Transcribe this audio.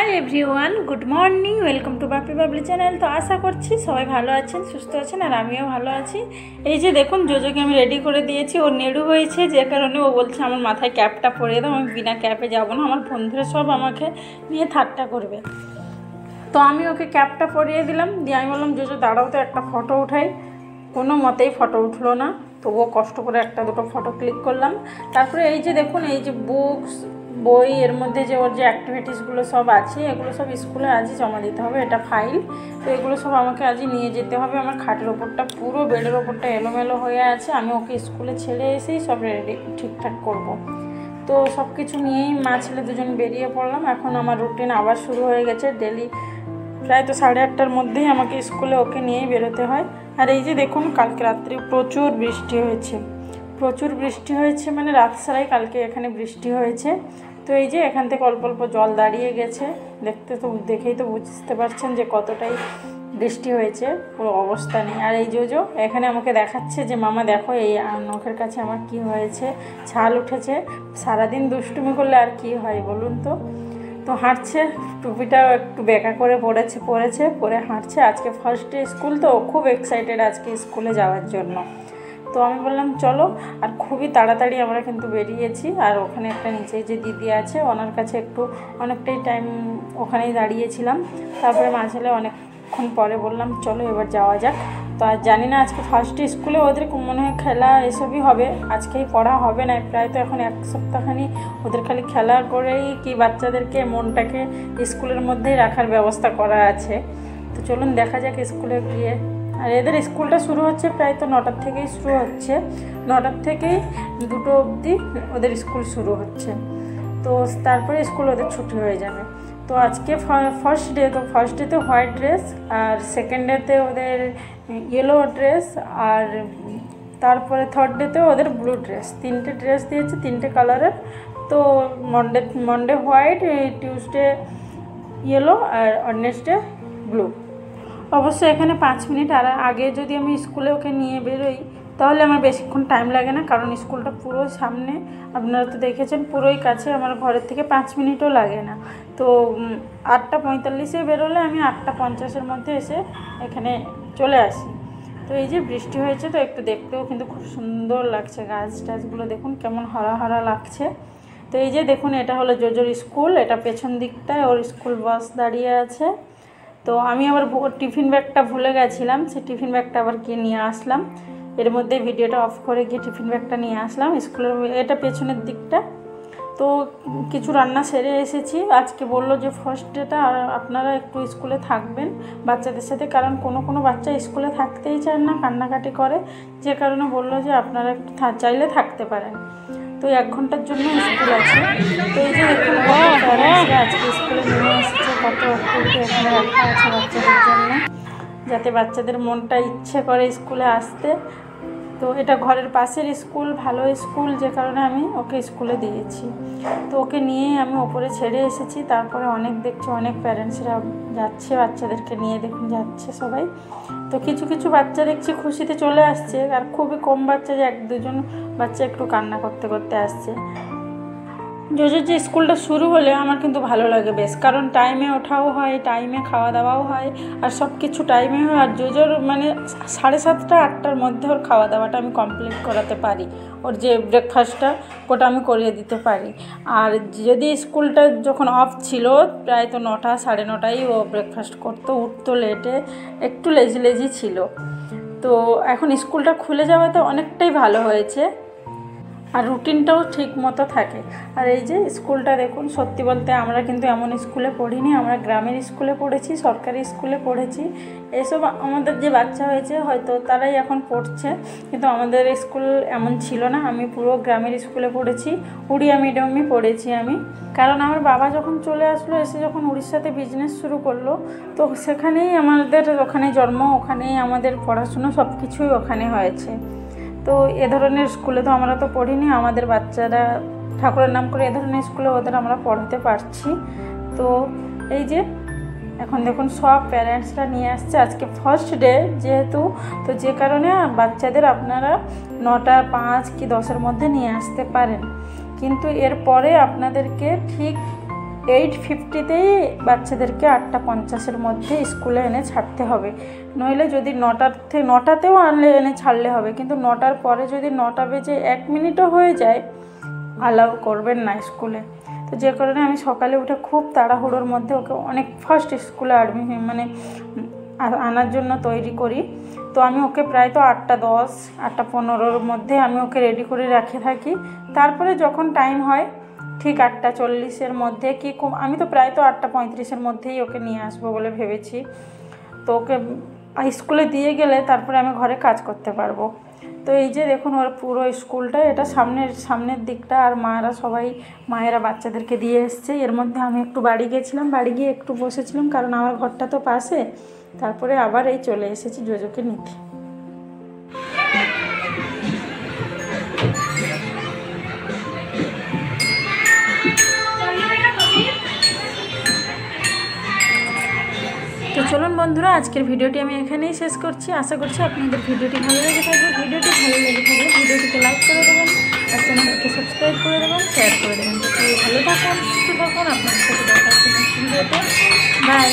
High everyone good morning welcome to Bapi Babli channel. तो आशा करছি সবাই ভালো আছেন সুস্থ আছেন আর আমিও ভালো আছি। এই যে দেখুন জোজোকে আমি রেডি করে দিয়েছি, ও নেড়ু হয়েছে যে কারণে ও বলছে আমার মাথায় ক্যাপটা পরিয়ে দাও, আমি বিনা ক্যাপে যাব না, আমার বন্ধুরা সব আমাকে নিয়ে ঠাট্টা করবে। তো আমি ওকে ক্যাপটা পরিয়ে দিলাম, দিয়ে আমি বললাম জোজো দাঁড়াও তো একটা ফটো উঠাই। কোনো মতেই ফটো উঠলো না, তবুও কষ্ট করে একটা দুটো ফটো ক্লিক করলাম। তারপরে এই যে দেখুন এই যে বুকস বই এর মধ্যে যে ওর যে অ্যাক্টিভিটিসগুলো সব আছে এগুলো সব স্কুলে আজই জমা দিতে হবে, এটা ফাইল। তো এগুলো সব আমাকে আজই নিয়ে যেতে হবে। আমার খাটের ওপরটা পুরো বেডের ওপরটা এলোমেলো হয়ে আছে, আমি ওকে স্কুলে ছেড়ে এসেই সব রেডি ঠিকঠাক করব। তো সব কিছু নিয়েই মা ছেলে দুজন বেরিয়ে পড়লাম। এখন আমার রুটিন আবার শুরু হয়ে গেছে, ডেলি প্রায় তো 8:30টার মধ্যেই আমাকে স্কুলে ওকে নিয়েই বেরোতে হয়। আর এই যে দেখুন কালকে রাত্রে প্রচুর বৃষ্টি হয়েছে, মানে রাত সারাই কালকে এখানে বৃষ্টি হয়েছে। তো এই যে এখান থেকে অল্প অল্প জল দাঁড়িয়ে গেছে, দেখেই তো বুঝতে পারছেন যে কতটাই বৃষ্টি হয়েছে, পুরো অবস্থা নেই। আর এই জোজো এখানে আমাকে দেখাচ্ছে যে মামা দেখো এই নখের কাছে আমার কি হয়েছে, ছাল উঠেছে। সারাদিন দুষ্টুমি করলে আর কি হয় বলুন তো। তো হাঁটছে, টুপিটাও একটু বেঁকা করে পরে হাঁটছে। আজকে ফার্স্ট ডে স্কুল, তো খুব এক্সাইটেড আজকে স্কুলে যাওয়ার জন্য। তো আমি বললাম চলো, আর খুবই তাড়াতাড়ি আমরা কিন্তু বেরিয়েছি। আর ওখানে একটা নিচে যে দিদি আছে ওনার কাছে অনেকটাই টাইম ওখানেই দাঁড়িয়েছিলাম। তারপরে মা ছেলে অনেকক্ষণ পরে বললাম চলো এবার যাওয়া যাক। তো আর জানি না আজকে ফার্স্ট ডে স্কুলে ওদের মনে হয় খেলা এসবই হবে, আজকেই পড়া হবে না। প্রায় তো এখন এক সপ্তাহখানি ওদের খালি খেলা করেই কি বাচ্চাদেরকে মনটাকে স্কুলের মধ্যেই রাখার ব্যবস্থা করা আছে। তো চলুন দেখা যাক স্কুলে গিয়ে। আর এদের স্কুলটা শুরু হচ্ছে প্রায় তো 9টার থেকেই শুরু হচ্ছে, 9টার থেকেই 2টো অবধি ওদের স্কুল শুরু হচ্ছে। তো তারপরে স্কুল ওদের ছুটি হয়ে যাবে। তো আজকে ফার্স্ট ডেতে হোয়াইট ড্রেস, আর সেকেন্ড ডেতে ওদের ইয়েলো ড্রেস, আর তারপরে থার্ড ডেতে ওদের ব্লু ড্রেস। 3টে ড্রেস দিয়েছে, 3টে কালারের। তো মন্ডে হোয়াইট, টিউসডে ইয়েলো, আর ওয়েডনেসডে ব্লু। অবশ্যই এখানে 5 মিনিট আর আগে যদি আমি স্কুলে ওকে নিয়ে বেরোই তাহলে আমার বেশিক্ষণ টাইম লাগে না, কারণ স্কুলটা পুরো সামনে, আপনারা তো দেখেছেন পুরোই কাছে, আমার ঘরের থেকে 5 মিনিটও লাগে না। তো 8:45-এ বেরোলে আমি 8:50-এর মধ্যে এসে এখানে চলে আসি। তো এই যে বৃষ্টি হয়েছে, তো একটু দেখতেও কিন্তু খুব সুন্দর লাগছে, গাছ টাছগুলো দেখুন কেমন হরা হরা লাগছে। তো এই যে দেখুন এটা হলো জোজোর স্কুল, এটা পেছন দিকটায় ওর স্কুল বাস দাঁড়িয়ে আছে। তো আমি আবার টিফিন ব্যাগটা ভুলে গেছিলাম, সেই টিফিন ব্যাগটা আবার গিয়ে নিয়ে আসলাম। এর মধ্যে ভিডিওটা অফ করে গিয়ে টিফিন ব্যাগটা নিয়ে আসলাম স্কুলের, এটা পেছনের দিকটা। তো কিছু রান্না সেরে এসেছি। আজকে বললো যে ফার্স্ট ডেটা আপনারা একটু স্কুলে থাকবেন বাচ্চাদের সাথে, কারণ কোনো বাচ্চা স্কুলে থাকতেই চায় না, কান্নাকাটি করে, যে কারণে বললো যে আপনারা একটু চাইলে থাকতে পারেন। তো 1 ঘন্টার জন্য স্কুল আছে। তো এই যে দেখুন প্যারেন্টসরা আজকে স্কুলে নিয়ে এসেছে, কত অ্যাক্টিভিটি এখানে রাখা আছে বাচ্চাদের জন্য, যাতে বাচ্চাদের মনটা ইচ্ছে করে স্কুলে আসতে। তো এটা ঘরের পাশের স্কুল, ভালো স্কুল, যে কারণে আমি ওকে স্কুলে দিয়েছি। তো ওকে নিয়ে আমি ওপরে ছেড়ে এসেছি। তারপরে অনেক প্যারেন্টসরা যাচ্ছে বাচ্চাদেরকে নিয়ে, দেখুন যাচ্ছে সবাই। তো কিছু বাচ্চা দেখছি খুশিতে চলে আসছে, আর খুবই কম বাচ্চা যে 1-2জন বাচ্চা একটু কান্না করতে আসছে। জোজোর যে স্কুলটা শুরু হলে আমার কিন্তু ভালো লাগে বেশ, কারণ টাইমে ওঠাও হয়, টাইমে খাওয়া দাওয়াও হয়, আর সব কিছু টাইমে হয়। আর জোজোর মানে 7:30-8টার মধ্যে ওর খাওয়া দাওয়াটা আমি কমপ্লিট করাতে পারি, ওর যে ব্রেকফাস্টটা ওটা আমি করিয়ে দিতে পারি। আর যদি স্কুলটা যখন অফ ছিল প্রায় তো 9টা 9:30টাই ও ব্রেকফাস্ট করতো, উঠতো লেটে, একটু লেজি ছিল। তো এখন স্কুলটা খুলে যাওয়াতে অনেকটাই ভালো হয়েছে, আর রুটিনটাও ঠিক মতো থাকে। আর এই যে স্কুলটা দেখুন, সত্যি বলতে আমরা কিন্তু এমন স্কুলে পড়িনি, আমরা গ্রামের স্কুলে পড়েছি, সরকারি স্কুলে পড়েছি। এসব আমাদের যে বাচ্চা হয়েছে হয়তো তারাই এখন পড়ছে, কিন্তু আমাদের স্কুল এমন ছিল না। আমি পুরো গ্রামের স্কুলে পড়েছি, উড়িয়া মিডিয়ামই পড়েছি আমি, কারণ আমার বাবা যখন চলে আসলো, এসে যখন উড়িষ্যাতে বিজনেস শুরু করলো, তো সেখানেই আমাদের ওখানে জন্ম, ওখানেই আমাদের পড়াশুনো, সব কিছুই ওখানে হয়েছে। তো এ ধরনের স্কুলে তো আমরা তো পড়িনি, আমাদের বাচ্চারা ঠাকুরের নাম করে এ ধরনের স্কুলে ওদের আমরা পড়াতে পারছি। তো এই যে এখন দেখুন সব প্যারেন্টসরা নিয়ে আসছে, আজকে ফার্স্ট ডে যেহেতু, তো যে কারণে বাচ্চাদের আপনারা 9টা 5 কি 10-এর মধ্যে নিয়ে আসতে পারেন, কিন্তু এরপরে আপনাদেরকে ঠিক 8:50তেই বাচ্চাদেরকে 8:50-এর মধ্যে স্কুলে এনে ছাড়তে হবে। নইলে যদি 9টাতেও এনে ছাড়লে হবে, কিন্তু 9টার পরে যদি 9টা বেজে 1 মিনিটও হয়ে যায় অ্যালাউ করবেন না স্কুলে। তো যে কারণে আমি সকালে উঠে খুব তাড়াহুড়োর মধ্যে ওকে অনেক ফার্স্ট স্কুলে আনার জন্য তৈরি করি। তো আমি ওকে প্রায় তো 8:10 8:15-র মধ্যে আমি ওকে রেডি করে রেখে থাকি। তারপরে যখন টাইম হয় ঠিক 8:40-এর মধ্যে আমি তো প্রায় তো 8:35-এর মধ্যেই ওকে নিয়ে আসবো বলে ভেবেছি। তো ওকে স্কুলে দিয়ে গেলে তারপরে আমি ঘরে কাজ করতে পারবো। তো এই যে দেখুন ওর পুরো স্কুলটা, এটা সামনের দিকটা, আর মায়েরা বাচ্চাদেরকে দিয়ে এসছে। এর মধ্যে আমি একটু বাড়ি গেছিলাম, বাড়ি গিয়ে একটু বসেছিলাম, কারণ আমার ঘরটা তো পাশে। তারপরে আবার এই চলে এসেছি জোজোকে নিতে। তো চলুন বন্ধুরা, আজকের ভিডিওটি আমি এখানেই শেষ করছি। আশা করছি আপনাদের ভিডিওটি ভালো লেগে থাকবে। ভিডিওটি ভালো লেগে থাকলে ভিডিওটিকে লাইক করে দেবেন, আর চ্যানেলটিকে সাবস্ক্রাইব করে দেবেন, শেয়ার করে দেবেন। তো ভালো থাকুন, সুস্থ থাকুন, আপনাদের সাথে দেখা হচ্ছে নেক্সট ভিডিওতে। বাই।